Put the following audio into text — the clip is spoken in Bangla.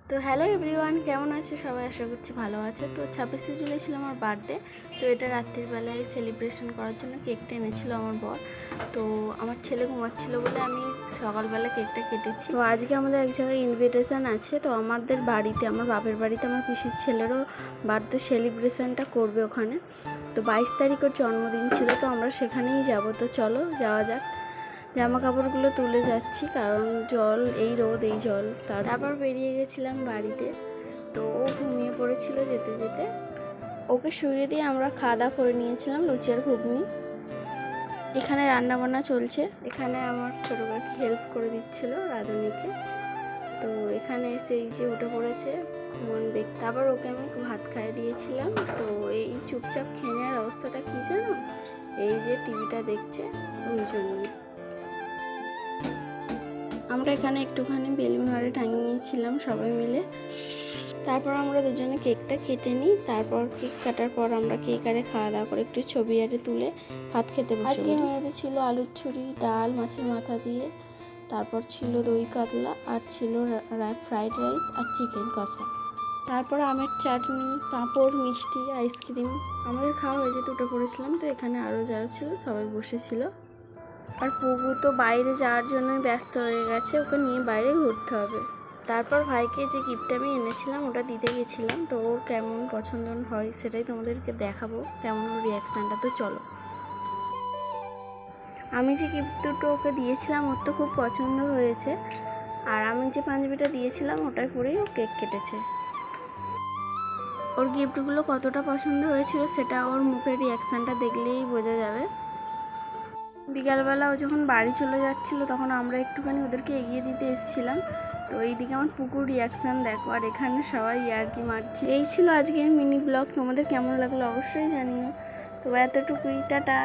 তো হ্যালো এভরিওয়ান, কেমন আছে সবাই? আশা করছি ভালো আছে। তো 26শে জুলাই ছিল আমার বার্থডে। তো এটা রাত্রিবেলায় সেলিব্রেশন করার জন্য কেকটা এনেছিল আমার বর। তো আমার ছেলে ঘুমাচ্ছিল বলে আমি সকালবেলা কেকটা কেটেছি। তো আজকে আমাদের এক জায়গায় ইনভিটেশান আছে। তো আমাদের বাড়িতে, আমার বাপের বাড়িতে আমার পিসির ছেলেরও বার্থডে সেলিব্রেশনটা করবে ওখানে। তো 22 তারিখ ওর জন্মদিন ছিল, তো আমরা সেখানেই যাব। তো চলো যাওয়া যাক। জামা কাপড়গুলো তুলে যাচ্ছি, কারণ জল, এই রোদ, এই জল। তারপর বেরিয়ে গেছিলাম বাড়িতে। তো ও ঘুমিয়ে পড়েছিল যেতে যেতে। ওকে শুয়ে দিয়ে আমরা খাওয়া দাওয়া করে নিয়েছিলাম লুচি আর ঘুগনি। এখানে রান্না বান্না চলছে। এখানে আমার ছোটো কাকি হেল্প করে দিচ্ছিল রাঁধুনিকে। তো এখানে এসে এই যে উঠে পড়েছে মন বেগ। তারপর ওকে আমি ভাত খাইয়ে দিয়েছিলাম। তো এই চুপচাপ খেয়ে নেওয়ার অবস্থাটা কী জানো? এই যে টিভিটা দেখছে, ওই জন্য। আমরা এখানে একটুখানি বেলুন আরে টাঙিয়েছিলাম সবাই মিলে। তারপর আমরা দুজনে কেকটা কেটে নিই। তারপর কেক কাটার পর আমরা কেক আরে খাওয়া দাওয়া করে একটু ছবি আরে তুলে ভাত খেতে বসে। আজকে মেনুতে ছিল আলুর ছুরি, ডাল মাছের মাথা দিয়ে, তারপর ছিল দই কাতলা, আর ছিল ফ্রাইড রাইস আর চিকেন কষা। তারপর আমের চাটনি, পাঁপড়, মিষ্টি, আইসক্রিম। আমাদের খাওয়া হয়ে যেতে উঠে পড়েছিলাম। তো এখানে আরও যারা ছিল সবাই বসেছিল। আর পুবু তো বাইরে যাওয়ার জন্যই ব্যস্ত হয়ে গেছে, ওকে নিয়ে বাইরে ঘুরতে হবে। তারপর ভাইকে যে গিফট আমি এনেছিলাম ওটা দিতে গেছিলাম। তো ওর কেমন পছন্দ হয় সেটাই তোমাদেরকে দেখাবো, কেমন ওর রিয়াকশানটা। তো চলো। আমি যে গিফট দুটো ওকে দিয়েছিলাম ওর তো খুব পছন্দ হয়েছে। আর আমি যে পাঞ্জাবিটা দিয়েছিলাম ওটাই পরেই ও কেক কেটেছে। ওর গিফটগুলো কতটা পছন্দ হয়েছিল সেটা ওর মুখের রিয়াকশানটা দেখলেই বোঝা যাবে। বিকালবেলা ও যখন বাড়ি চলে যাচ্ছিলো তখন আমরা একটুখানি ওদেরকে এগিয়ে দিতে এসেছিলাম। তো এইদিকে আমার পুকুর রিয়াকশান দেখো, আর এখানে সবাই ইয়ার্কি মারছে। এই ছিল আজকের মিনি ব্লগ। তোমাদের কেমন লাগলো অবশ্যই জানিও। তো এতটুকুই, টাটা।